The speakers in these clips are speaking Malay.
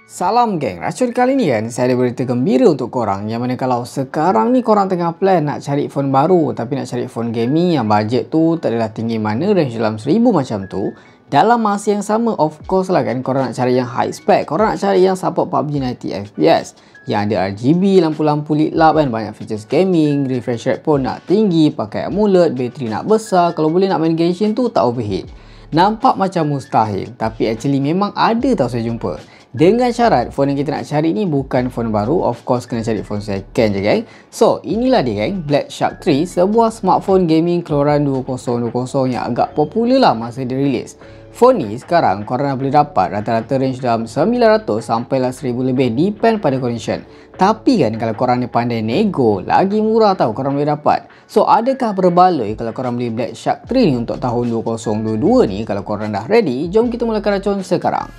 Salam geng, racun kali ni kan saya ada berita gembira untuk korang. Yang mana kalau sekarang ni korang tengah plan nak cari phone baru tapi nak cari phone gaming yang bajet tu tak adalah tinggi mana, range dalam 1000 macam tu. Dalam masa yang sama of course lah kan korang nak cari yang high spec. Korang nak cari yang support PUBG 90fps, yang ada RGB, lampu-lampu lit lap kan, banyak features gaming, refresh rate pun nak tinggi, pakai AMOLED, bateri nak besar, kalau boleh nak main Genshin tu tak overheat. Nampak macam mustahil tapi actually memang ada tau saya jumpa. Dengan syarat phone yang kita nak cari ni bukan phone baru, of course kena cari phone second je geng. So inilah dia geng, Black Shark 3, sebuah smartphone gaming keluaran 2020 yang agak popular lah masa dia release. Phone ni sekarang korang boleh dapat rata-rata range dalam 900 sampailah 1000 lebih, depend pada condition. Tapi kan kalau korang ni pandai nego, lagi murah tau korang boleh dapat. So adakah berbaloi kalau korang beli Black Shark 3 ni untuk tahun 2022 ni? Kalau korang dah ready, jom kita mulakan racun sekarang.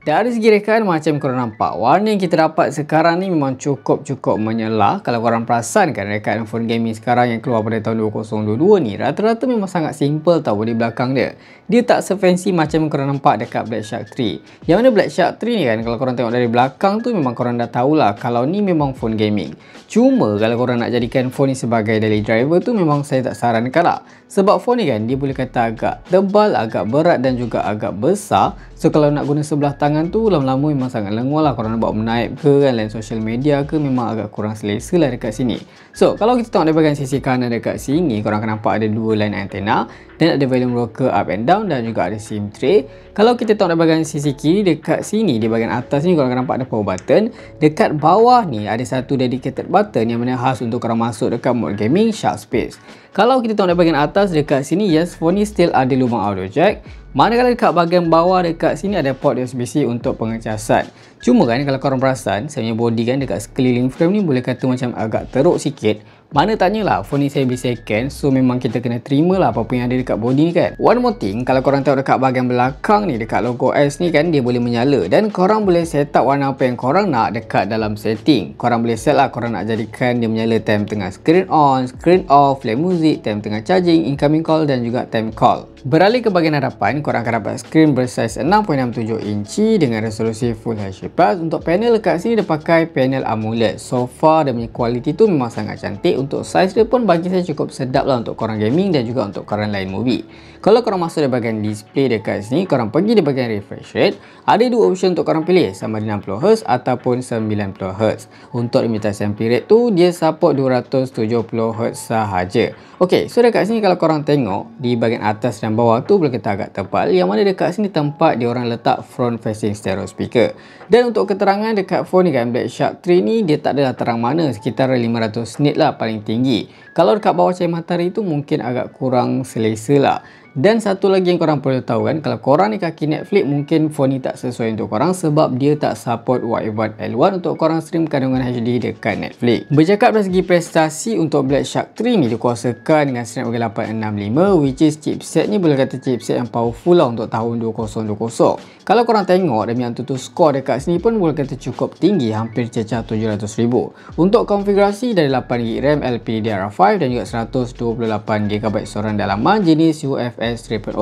Dari segi rekaan macam korang nampak, warna yang kita dapat sekarang ni memang cukup menyelah. Kalau korang perasan kan rekaan phone gaming sekarang yang keluar pada tahun 2022 ni, rata-rata memang sangat simple tau body belakang dia. Dia tak se-fancy macam korang nampak dekat Black Shark 3. Yang mana Black Shark 3 ni kan, kalau korang tengok dari belakang tu memang korang dah tahulah kalau ni memang phone gaming. Cuma kalau korang nak jadikan phone ni sebagai daily driver tu memang saya tak sarankan lah. Sebab phone ni kan dia boleh kata agak tebal, agak berat dan juga agak besar. So kalau nak guna sebelah tangan tu lama-lama memang sangat lengur lah. Korang nak bawa menaip ke kan, lain social media ke, memang agak kurang selesa lah dekat sini. So kalau kita tengok dari bahagian sisi kanan dekat sini, korang akan nampak ada dua line antena dan ada volume rocker up and down dan juga ada SIM tray. Kalau kita tengok dari bahagian sisi kiri dekat sini, di bahagian atas ni korang akan nampak ada power button. Dekat bawah ni ada satu dedicated button yang mana khas untuk korang masuk dekat mode gaming Shark Space. Kalau kita tengok dari bahagian atas dekat sini, yes, phone ni still ada lubang audio jack. Manakala dekat bahagian bawah dekat sini ada port USB-C untuk pengecasan. Cuma kan kalau korang perasan, saya punya body kan dekat sekeliling frame ni boleh kata macam agak teruk sikit. Mana tanyalah, phone ni saya beli second, so memang kita kena terima lah apa-apa yang ada dekat body ni kan. One more thing, kalau korang tengok dekat bahagian belakang ni, dekat logo S ni kan, dia boleh menyala. Dan korang boleh set up warna apa yang korang nak dekat dalam setting. Korang boleh set lah korang nak jadikan dia menyala time tengah screen on, screen off, play music, time tengah charging, incoming call dan juga time call. Beralih ke bahagian hadapan, korang akan dapat skrin bersaiz 6.67 inci dengan resolusi Full HD+. Untuk panel dekat sini dia pakai panel AMOLED. So far dia punya quality tu memang sangat cantik. Untuk saiz dia pun bagi saya cukup sedap lah untuk korang gaming dan juga untuk korang lain movie. Kalau korang masuk di bahagian display dekat sini, korang pergi di bahagian refresh rate. Ada dua option untuk korang pilih, sama ada 60Hz ataupun 90Hz. Untuk limited sampling rate tu dia support 270Hz sahaja. Ok, so dekat sini kalau korang tengok di bahagian atas dan bawah tu boleh kata agak tebal, yang mana dekat sini tempat dia orang letak front facing stereo speaker. Dan untuk keterangan dekat phone ni kan, Black Shark 3 ni dia tak adalah terang mana, sekitar 500 nit lah paling tinggi. Kalau dekat bawah cahaya matahari tu mungkin agak kurang selesa lah. Dan satu lagi yang korang perlu tahu kan, kalau korang ni kaki Netflix, mungkin phone ni tak sesuai untuk korang sebab dia tak support wideband L1 untuk korang stream kandungan HD dekat Netflix. Bercakap dari segi prestasi, untuk Black Shark 3 ni dikuasakan dengan Snapdragon 865, which is chipset ni boleh kata chipset yang powerful lah untuk tahun 2020. Kalau korang tengok dia punya AnTuTu score dekat sini pun boleh kata cukup tinggi, hampir cecah 700,000. Untuk konfigurasi dari 8GB RAM LPDDR5 dan juga 128GB storan dalaman jenis UFS 3.0.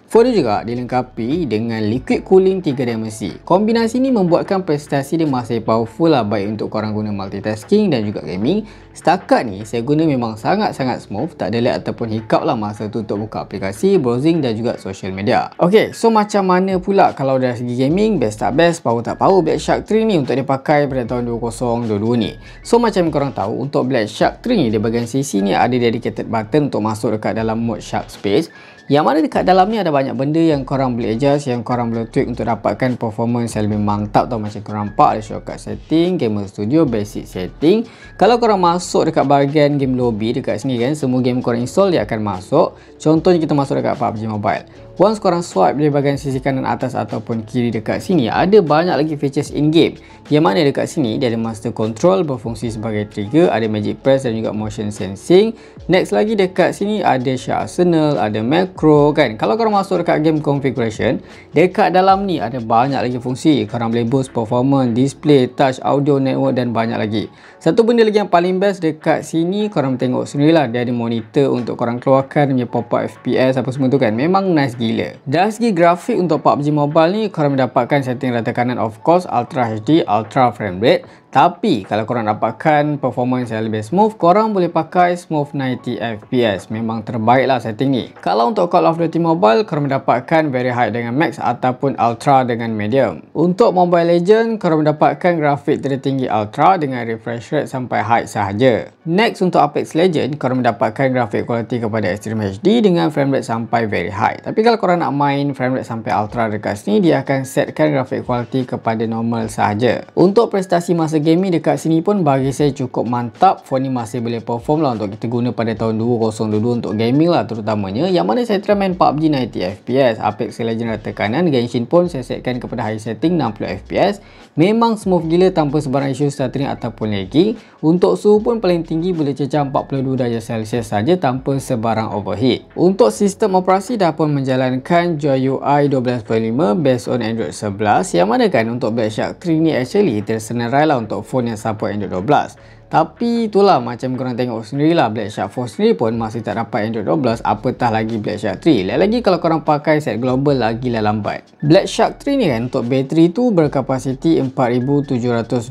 Phone ni juga dilengkapi dengan liquid cooling 3 dimensi. Kombinasi ni membuatkan prestasi dia masih powerful lah, baik untuk korang guna multitasking dan juga gaming. Setakat ni saya guna memang sangat-sangat smooth, tak ada lag ataupun hiccup lah masa tu untuk buka aplikasi, browsing dan juga social media. Ok, so macam mana pula kalau dari segi gaming, best tak best, power tak power Black Shark 3 ni untuk dipakai pada tahun 2022 ni. So macam korang tahu, untuk Black Shark 3 ni di bahagian sisi ni ada dedicated button untuk masuk dekat dalam mode Shark Space. Yang mana dekat dalam ni ada banyak benda yang korang boleh adjust, yang korang boleh tweak untuk dapatkan performance yang lebih mantap tau. Macam korang nampak ada shortcut setting, gamer studio, basic setting. Kalau korang masuk dekat bahagian game lobby dekat sini kan, semua game korang install dia akan masuk. Contohnya kita masuk dekat PUBG Mobile. Once korang swipe di bahagian sisi kanan atas ataupun kiri dekat sini, ada banyak lagi features in-game. Yang mana dekat sini, dia ada master control berfungsi sebagai trigger, ada magic press dan juga motion sensing. Next lagi dekat sini ada share arsenal, ada macro kan. Kalau korang masuk dekat game configuration, dekat dalam ni ada banyak lagi fungsi. Korang boleh boost performance, display, touch, audio, network dan banyak lagi. Satu benda lagi yang paling best dekat sini, korang tengok sendirilah, dia ada monitor untuk korang keluarkan punya pop-up FPS apa semua tu kan. Memang nice gila. Dari segi grafik untuk PUBG Mobile ni, korang mendapatkan setting rata kanan of course Ultra HD, Ultra Frame Rate. Tapi kalau korang dapatkan performance yang lebih smooth, korang boleh pakai smooth 90 FPS. Memang terbaik lah setting ni. Kalau untuk Call of Duty Mobile, korang mendapatkan very high dengan max ataupun ultra dengan medium. Untuk Mobile Legends, korang mendapatkan grafik tertinggi ultra dengan refresh rate sampai high sahaja. Next untuk Apex Legends, korang mendapatkan grafik quality kepada Extreme HD dengan frame rate sampai very high. Tapi kalau korang nak main frame rate sampai ultra dekat sini, dia akan setkan grafik quality kepada normal sahaja. Untuk prestasi masa gaming dekat sini pun bagi saya cukup mantap. Phone ni masih boleh perform lah untuk kita guna pada tahun 2022 untuk gaming lah terutamanya. Yang mana saya try main PUBG 90 FPS, Apex Legends rata kanan, Genshin pun saya setkan kepada high setting 60 FPS. Memang smooth gila tanpa sebarang isu stuttering ataupun lagging. Untuk suhu pun paling tinggi boleh cecah 42 darjah Celsius saja tanpa sebarang overheat. Untuk sistem operasi dah pun menjalankan Joy UI 12.5 based on Android 11, yang mana kan untuk Black Shark 3 ni actually tersenarai lah untuk phone yang support Android 12. Tapi itulah macam korang tengok sendirilah, Black Shark 4 sendiri pun masih tak dapat Android 12, apatah lagi Black Shark 3. Lagi kalau korang pakai set global lagi lah lambat. Black Shark 3 ni kan untuk bateri tu berkapasiti 4720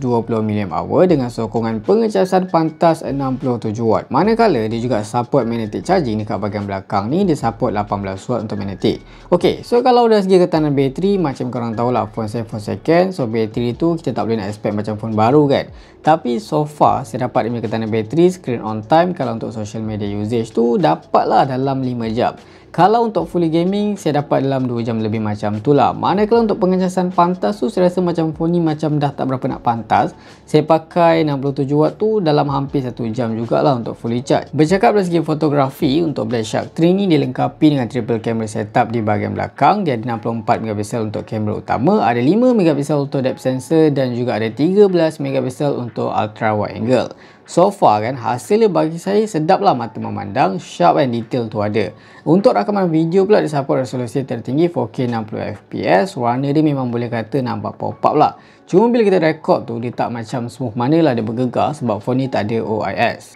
mAh dengan sokongan pengecasan pantas 67 watt. Manakala dia juga support magnetic charging dekat bahagian belakang ni, dia support 18 watt untuk magnetic. Ok, so kalau dari segi ketahanan bateri, macam korang tahulah phone saya 4 second, so bateri tu kita tak boleh nak expect macam phone baru kan. Tapi so far saya dapat dia punya ketahanan bateri, screen on time kalau untuk social media usage tu dapatlah dalam 5 jam. Kalau untuk fully gaming saya dapat dalam 2 jam lebih macam tu lah. Manakala untuk pengecasan pantas tu saya rasa macam phone ni macam dah tak berapa nak pantas. Saya pakai 67 watt tu dalam hampir 1 jam jugalah untuk fully charge. Bercakap dari segi fotografi, untuk Black Shark 3 ni dilengkapi dengan triple camera setup di bahagian belakang. Dia ada 64 megapixel untuk kamera utama, ada 5 megapixel untuk depth sensor dan juga ada 13 megapixel untuk ultra wide angle. So far kan hasilnya bagi saya sedap lah mata memandang, sharp and detail tu ada. Untuk rakaman video pula dia support resolusi tertinggi 4K 60fps. Warna dia memang boleh kata nampak pop up lah. Cuma bila kita record tu dia tak macam smooth mana lah dia bergegar sebab phone ni tak ada OIS.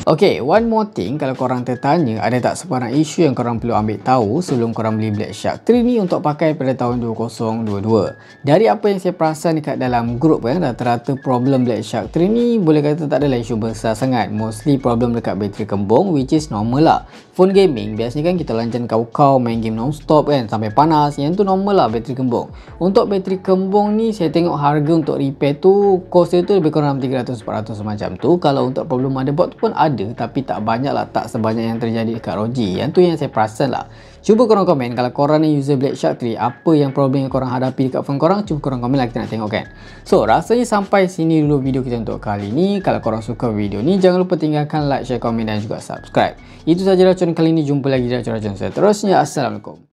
Ok, one more thing, kalau korang tertanya ada tak sebarang isu yang korang perlu ambil tahu sebelum korang beli Black Shark 3 ni untuk pakai pada tahun 2022. Dari apa yang saya perasan dekat dalam grup kan, rata-rata problem Black Shark 3 ni boleh kata tak adalah isu besar sangat. Mostly problem dekat bateri kembung, which is normal lah. Phone gaming biasanya kan kita lancan kau-kau main game non-stop kan sampai panas, yang tu normal lah bateri kembung. Untuk bateri kembung ni saya tengok harga untuk repair tu cost dia tu lebih kurang 300-400 macam tu. Kalau untuk problem motherboard tu pun ada, tapi tak banyak lah, tak sebanyak yang terjadi dekat ROG. Yang tu yang saya perasan lah. Cuba korang komen kalau korang ni user Black Shark 3, apa yang problem yang korang hadapi dekat phone korang. Cuba korang komen lah, kita nak tengok kan. So rasanya sampai sini dulu video kita untuk kali ni. Kalau korang suka video ni, jangan lupa tinggalkan like, share, komen dan juga subscribe. Itu sahaja racun kali ni. Jumpa lagi di racun-racun seterusnya. Assalamualaikum.